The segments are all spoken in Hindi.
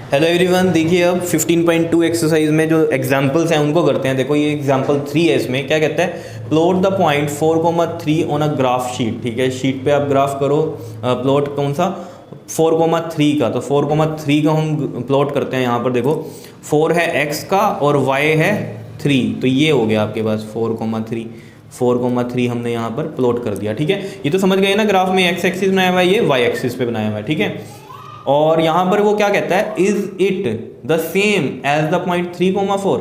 हेलो एवरीवन, देखिए अब 15.2 एक्सरसाइज में जो एग्जांपल्स हैं उनको करते हैं। देखो ये एग्जांपल 3 है, इसमें क्या कहता है, plot the point 4,3 on a graph sheet. ठीक है, शीट पे आप ग्राफ करो, प्लॉट कौन सा 4,3 का, तो 4,3 का हम प्लॉट करते हैं। यहाँ पर देखो 4 है x का और y है 3, तो ये हो गया आपके पास 4,3 हमने यहाँ पर प्लॉट कर दिया। ठीक है, ये तो समझ गए ना, ग्राफ में x एक्सिस बनाया हुआ है, ये y एक्सिस पे बनाया हुआ है। ठीक है, और यहाँ पर वो क्या कहता है, is it the same as the point 3,4।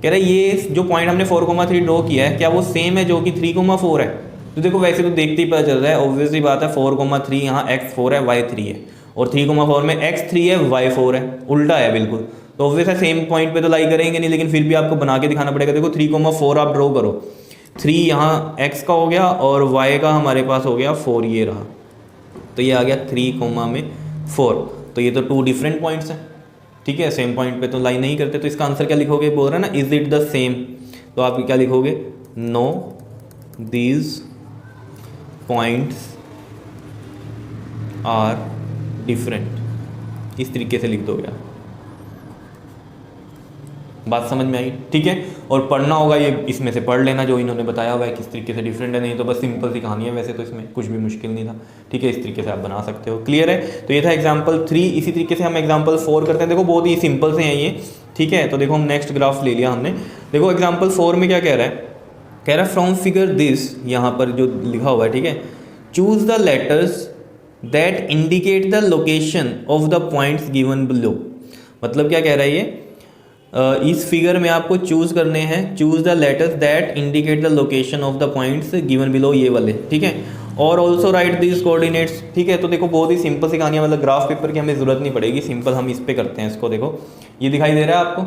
कह रहा है ये जो पॉइंट हमने 4,3 ड्रॉ किया है क्या वो सेम है जो कि 3,4 है। तो देखो वैसे तो देखते ही पता चल रहा है, ऑब्वियसली बात है, 4,3 यहाँ x4 है y3 है, और 3,4 में x3 है y4 है, उल्टा है बिल्कुल। तो ऑब्वियस है सेम पॉइंट पे तो लाई करेंगे नहीं, लेकिन फिर भी आपको बना के दिखाना पड़ेगा। देखो 3,4 आप ड्रॉ करो, 3 यहाँ x का हो गया और y का हमारे पास हो गया 4, ये रहा, तो ये आ गया 3,4। तो ये तो 2 डिफरेंट पॉइंट्स हैं। ठीक है, सेम पॉइंट पे तो लाई नहीं करते, तो इसका आंसर क्या लिखोगे, बोल रहा है ना इज इट द सेम, तो आप क्या लिखोगे, no these points are different, इस तरीके से लिख दोगे आप। बात समझ में आई? ठीक है, और पढ़ना होगा ये, इसमें से पढ़ लेना जो इन्होंने बताया हुआ है किस तरीके से डिफरेंट है, नहीं तो बस सिंपल सी कहानी है, वैसे तो इसमें कुछ भी मुश्किल नहीं था। ठीक है, इस तरीके से आप बना सकते हो। क्लियर है? तो ये था एग्जाम्पल 3। इसी तरीके से हम एग्जाम्पल 4 करते हैं। देखो बहुत ही सिंपल से हैं ये। ठीक है, तो देखो हम नेक्स्ट ग्राफ ले लिया हमने। देखो एग्जाम्पल 4 में क्या कह रहा है, कह रहा है फ्रॉम फिगर दिस, यहाँ पर जो लिखा हुआ है, ठीक है, choose the letters that indicate the location of the points given below. मतलब क्या कह रहा है ये, इस फिगर में आपको चूज करने हैं, choose the letters that indicate the location of the points given below, ये वाले। ठीक है, और ऑल्सो राइट दिस कोऑर्डिनेट्स। ठीक है, तो देखो बहुत ही सिंपल सी कहानी है, मतलब ग्राफ पेपर की हमें जरूरत नहीं पड़ेगी, सिंपल हम इस पे करते हैं इसको। देखो ये दिखाई दे रहा है आपको।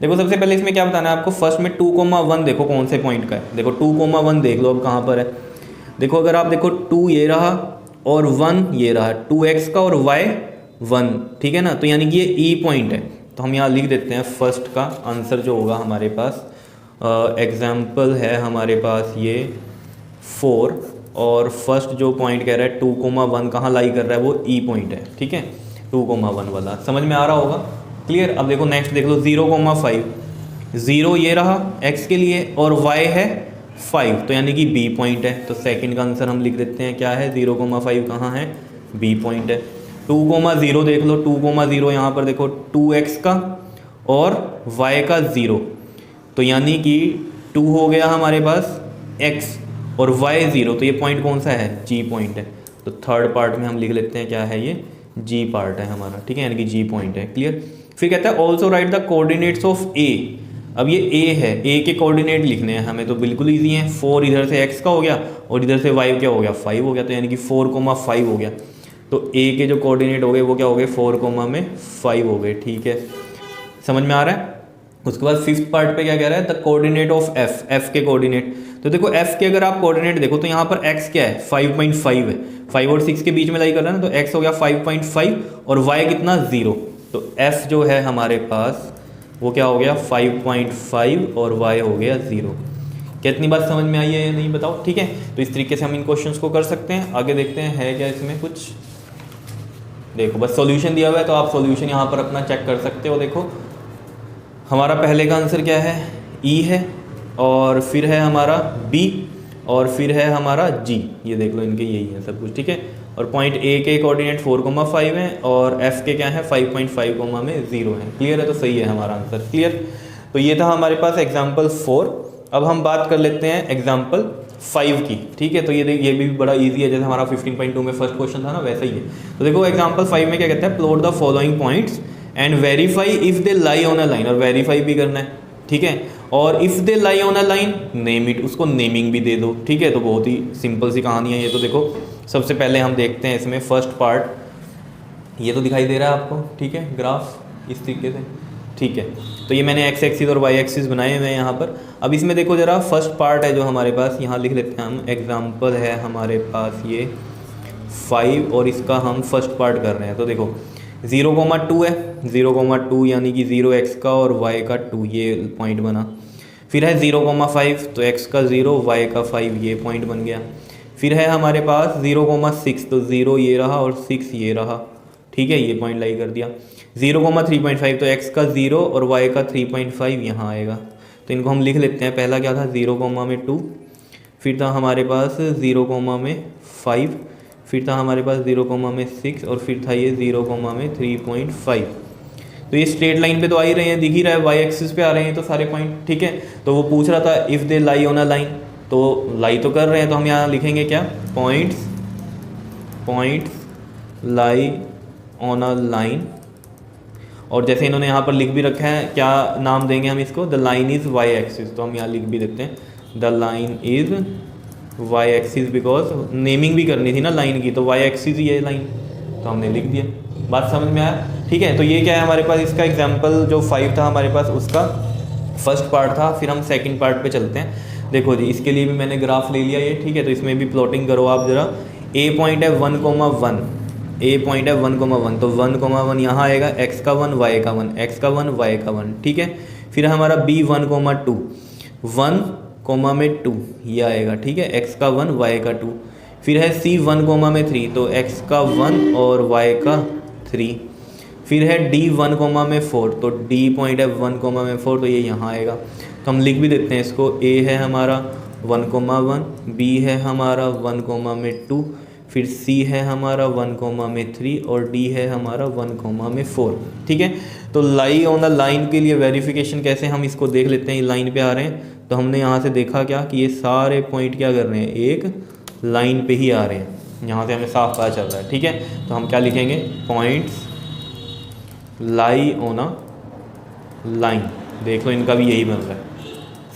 देखो सबसे पहले इसमें क्या बताना है आपको, फर्स्ट में 2,1 देखो कौन से पॉइंट का है। देखो 2,1 देख लो अब कहाँ पर है। देखो अगर आप देखो 2 ये रहा और 1 ये रहा, 2x का और y 1। ठीक है ना, तो यानी कि ये E पॉइंट है। तो हम यहाँ लिख देते हैं फर्स्ट का आंसर जो होगा हमारे पास, एग्जाम्पल है हमारे पास ये 4, और फर्स्ट जो पॉइंट कह रहा है 2,1 कहाँ लाई कर रहा है, वो E पॉइंट है। ठीक है, 2,1 वाला समझ में आ रहा होगा। क्लियर? अब देखो नेक्स्ट देख लो 0,5, 0 ये रहा x के लिए और y है 5, तो यानी कि B पॉइंट है। तो सेकंड का आंसर हम लिख देते हैं क्या है, 0,5 कहाँ है, B पॉइंट है। 2,0 देख लो, 2,0 यहाँ पर देखो 2x का और y का 0, तो यानी कि 2 हो गया हमारे पास x और y 0, तो ये पॉइंट कौन सा है, G पॉइंट है। तो थर्ड पार्ट में हम लिख लेते हैं क्या है, ये G पार्ट है हमारा। ठीक है, यानी कि G पॉइंट है। क्लियर? फिर कहता है also right the coordinates of A। अब ये A है, A के कोऑर्डिनेट लिखने हैं हमें, तो बिल्कुल ईजी है। 4 इधर से x का हो गया और इधर से y क्या हो गया, 5 हो गया, तो यानी कि 4,5 हो गया। तो A के जो कोऑर्डिनेट हो गए वो क्या हो गए, 4,5 हो गए। ठीक है, समझ में आ रहा है? उसके बाद फिफ्थ पार्ट पे क्या कह रहा है, the coordinate of f, f के कोऑर्डिनेट। तो देखो f के अगर आप कोऑर्डिनेट देखो तो यहाँ पर x क्या है, 5.5 है, 5 और 6 के बीच में लाई कर रहा है ना, तो x हो गया 5.5 और y कितना, 0। तो f जो है हमारे पास वो क्या हो गया, 5.5 और y हो गया 0। कितनी बात समझ में आई है या नहीं बताओ? ठीक है, तो इस तरीके से हम इन क्वेश्चंस को कर सकते हैं। आगे देखते हैं है क्या इसमें कुछ। देखो बस सॉल्यूशन दिया हुआ है, तो आप सॉल्यूशन यहाँ पर अपना चेक कर सकते हो। देखो हमारा पहले का आंसर क्या है, E है, और फिर है हमारा B, और फिर है हमारा G। ये देख लो इनके यही है सब कुछ। ठीक है, और पॉइंट A के कोऑर्डिनेट 4,5 है और F के क्या है 5.5 में 0 है। क्लियर है? तो सही है हमारा आंसर। क्लियर? तो ये था हमारे पास एग्जाम्पल 4। अब हम बात कर लेते हैं एग्जाम्पल 5 की। ठीक है, तो ये भी बड़ा इजी है, जैसे हमारा 15.2 में फर्स्ट क्वेश्चन था ना, वैसा ही है। तो देखो एग्जाम्पल 5 में क्या कहता है, plot the following points and verify if they lie on a line, और वेरीफाई भी करना है। ठीक है, और if they lie on a line name it, उसको नेमिंग भी दे दो। ठीक है, तो बहुत ही सिंपल सी कहानी है ये। तो देखो सबसे पहले हम देखते हैं इसमें फर्स्ट पार्ट, ये तो दिखाई दे रहा है आपको। ठीक है, ग्राफ इस तरीके से। ठीक है, तो ये मैंने x एक्सिस और y एक्सिस बनाए हुए हैं यहाँ पर। अब इसमें देखो ज़रा फर्स्ट पार्ट है जो हमारे पास, यहाँ लिख लेते हैं हम, एग्जाम्पल है हमारे पास ये 5 और इसका हम फर्स्ट पार्ट कर रहे हैं। तो देखो 0,2 है, 0,2 यानी कि 0x का और y का 2, ये पॉइंट बना। फिर है 0,5, तो x का 0 y का 5, ये पॉइंट बन गया। फिर है हमारे पास 0,6, तो 0 ये रहा और 6 ये रहा। ठीक है, ये पॉइंट लाई कर दिया। 0,3.5 तो x का 0 और y का 3.5 यहाँ आएगा। तो इनको हम लिख लेते हैं। पहला क्या था 0,2, फिर था हमारे पास 0,5, फिर था हमारे पास 0,6 और फिर था ये 0,3.5। तो ये स्ट्रेट लाइन पे तो आ ही रहे हैं, दिख ही रहा है, वाई एक्सिस पे आ रहे हैं तो सारे पॉइंट, ठीक है। तो वो पूछ रहा था if they lie on a line, तो लाई तो कर रहे हैं, तो हम यहाँ लिखेंगे क्या, points lie on a line. और जैसे इन्होंने यहाँ पर लिख भी रखा है, क्या नाम देंगे हम इसको, the line is why axis. तो हम यहाँ लिख भी देते हैं the line is why axis, because naming भी करनी थी ना लाइन की, तो वाई एक्सिस ही है लाइन, तो हमने लिख दिया। बात समझ में आया, ठीक है। तो ये क्या है हमारे पास, इसका एग्जाम्पल जो 5 था हमारे पास, उसका फर्स्ट पार्ट था। फिर हम सेकंड पार्ट पे चलते हैं। देखो जी, इसके लिए भी मैंने ग्राफ ले लिया ये, ठीक है। तो इसमें भी प्लॉटिंग करो आप ज़रा। ए पॉइंट है 1,1, ए पॉइंट है 1,1, तो 1,1 यहाँ आएगा, x का 1 y का 1, x का 1 y का 1, ठीक है। फिर हमारा b 1,2, 1,2 ये आएगा, ठीक है, x का 1 y का 2। फिर है c 1,3, तो x का 1 और y का 3। फिर है d 1,4, तो d पॉइंट है 1,4, तो ये यहाँ आएगा। तो हम लिख भी देते हैं इसको, a है हमारा 1,1, b है हमारा 1,2, फिर c है हमारा 1,3 और d है हमारा 1,4, ठीक है। तो लाई ऑन द लाइन के लिए वेरिफिकेशन कैसे, हम इसको देख लेते हैं। ये लाइन पे आ रहे हैं, तो हमने यहाँ से देखा क्या कि ये सारे पॉइंट क्या कर रहे हैं, एक लाइन पे ही आ रहे हैं। यहाँ से हमें साफ पता चल रहा है, ठीक है। तो हम क्या लिखेंगे, points lie on a line. देख लो इनका भी यही बन रहा है,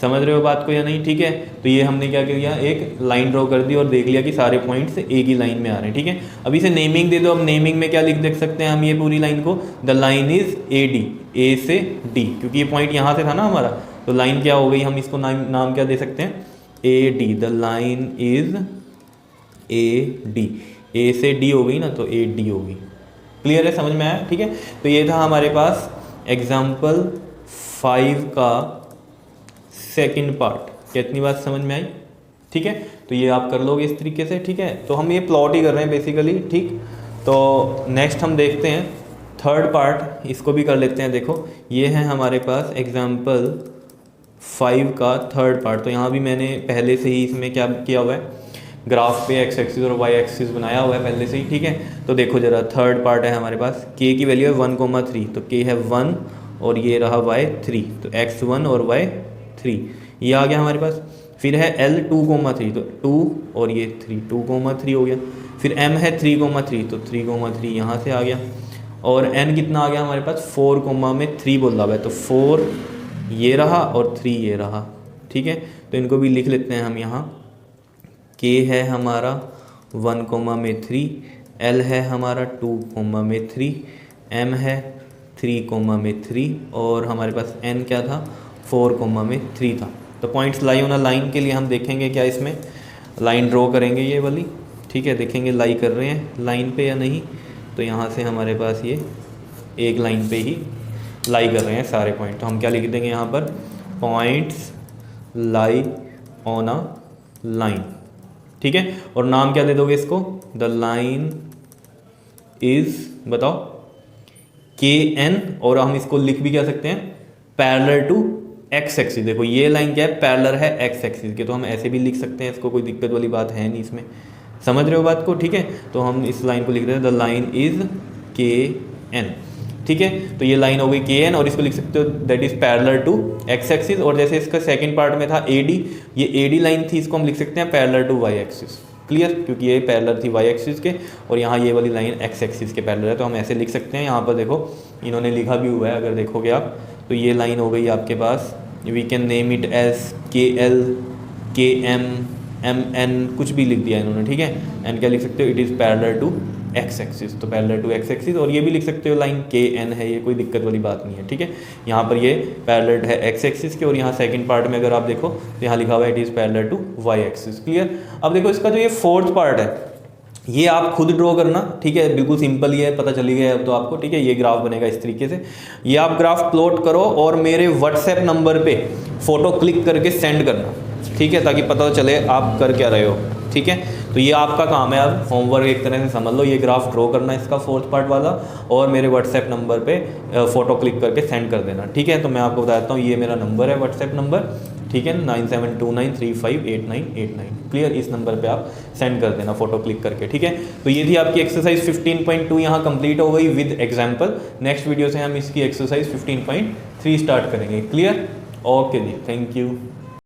समझ रहे हो बात को या नहीं, ठीक है। तो ये हमने क्या किया, एक लाइन ड्रॉ कर दी और देख लिया कि सारे पॉइंट्स एक ही लाइन में आ रहे हैं, ठीक है। अब इसे नेमिंग दे दो। अब नेमिंग में क्या लिख देख सकते हैं हम ये पूरी लाइन को, the line is A D, A से डी, क्योंकि ये पॉइंट यहाँ से था ना हमारा, तो लाइन क्या हो गई, हम इसको नाम क्या दे सकते हैं, A D, the line is A D, A से डी हो गई ना, तो ए डी होगी। क्लियर है, समझ में आया, ठीक है। तो ये था हमारे पास एग्जाम्पल 5 का सेकंड पार्ट। कितनी बात समझ में आई, ठीक है। तो ये आप कर लोगे इस तरीके से, ठीक है। तो हम ये प्लॉट ही कर रहे हैं बेसिकली, ठीक। तो नेक्स्ट हम देखते हैं थर्ड पार्ट, इसको भी कर लेते हैं। देखो ये है हमारे पास एग्जाम्पल 5 का थर्ड पार्ट। तो यहाँ भी मैंने पहले से ही इसमें क्या किया हुआ है, ग्राफ पे एक्स एक्सिस और वाई एक्सिस बनाया हुआ है पहले से ही, ठीक है। तो देखो जरा, थर्ड पार्ट है हमारे पास, k की वैल्यू है 1,3, तो k है 1 और ये रहा y 3, तो x1 और y 3 ये आ गया हमारे पास। फिर है l 2,3, तो 2 और ये 3, 2,3 हो गया। फिर m है 3,3, तो 3,3 यहाँ से आ गया। और n कितना आ गया हमारे पास, 4,3 बोला हुआ है, तो 4 ये रहा और 3 ये रहा, ठीक है। तो इनको भी लिख लेते हैं हम यहाँ। k है हमारा 1,3, l है हमारा 2,3, m है 3,3 और हमारे पास n क्या था, 4,3 था। तो points lie on a line के लिए हम देखेंगे क्या, इसमें लाइन ड्रॉ करेंगे ये वाली, ठीक है। देखेंगे लाई कर रहे हैं लाइन पे या नहीं। तो यहाँ से हमारे पास ये एक लाइन पे ही लाई कर रहे हैं सारे पॉइंट। तो हम क्या लिख देंगे यहाँ पर, points lie on a line, ठीक है। और नाम क्या दे दोगे इसको, द लाइन इज, बताओ, KN, और हम इसको लिख भी क्या सकते हैं, पैरेलल टू एक्स एक्सिस। देखो ये लाइन क्या है, पैरेलल है एक्स एक्सिस के, तो हम ऐसे भी लिख सकते हैं इसको, कोई दिक्कत वाली बात है नहीं इसमें, समझ रहे हो बात को, ठीक है। तो हम इस लाइन को लिख रहे हैं, द लाइन इज KN, ठीक है। तो ये लाइन हो गई KN और इसको लिख सकते हो that is parallel to x axis. और जैसे इसका सेकंड पार्ट में था AD, ये AD लाइन थी, इसको हम लिख सकते हैं parallel to y axis. Clear, क्योंकि ये पैरेलल थी वाई एक्सिस के और यहाँ ये वाली लाइन एक्स एक्सिस के पैरेलल है, तो हम ऐसे लिख सकते हैं। यहाँ पर देखो इन्होंने लिखा भी हुआ है, अगर देखोगे आप, तो ये लाइन हो गई आपके पास, we can name it as KL, KM, MN, कुछ भी लिख दिया इन्होंने, ठीक है। एंड क्या लिख सकते हो, it is parallel to x axis, तो पैरेलल टू एक्स एक्सिस। और ये भी लिख सकते हो लाइन KN है, ये कोई दिक्कत वाली बात नहीं है, ठीक है। यहाँ पर ये पैरेलल है एक्स एक्सिस के और यहाँ सेकंड पार्ट में अगर आप देखो तो यहाँ लिखा हुआ है it is parallel to y axis. Clear. अब देखो इसका जो ये फोर्थ पार्ट है, ये आप खुद ड्रॉ करना, ठीक है, बिल्कुल सिंपल ही है, पता चली गया अब तो आपको, ठीक है। ये ग्राफ बनेगा इस तरीके से, ये आप ग्राफ प्लॉट करो और मेरे व्हाट्सएप नंबर पे फ़ोटो क्लिक करके सेंड करना, ठीक है, ताकि पता चले आप कर क्या रहे हो, ठीक है। तो ये आपका काम है, अब होमवर्क एक तरह से समझ लो, ये ग्राफ ड्रॉ करना है इसका फोर्थ पार्ट वाला, और मेरे व्हाट्सएप नंबर पे फ़ोटो क्लिक करके सेंड कर देना, ठीक है। तो मैं आपको बताता हूँ, ये मेरा नंबर है व्हाट्सएप नंबर, ठीक है, 9729358989, क्लियर। इस नंबर पे आप सेंड कर देना फ़ोटो क्लिक करके, ठीक है। तो ये थी आपकी एक्सरसाइज 15.2 यहाँ कंप्लीट हो गई विद एग्जांपल। नेक्स्ट वीडियो से हम इसकी एक्सरसाइज 15.3 स्टार्ट करेंगे, क्लियर। ओके जी, थैंक यू।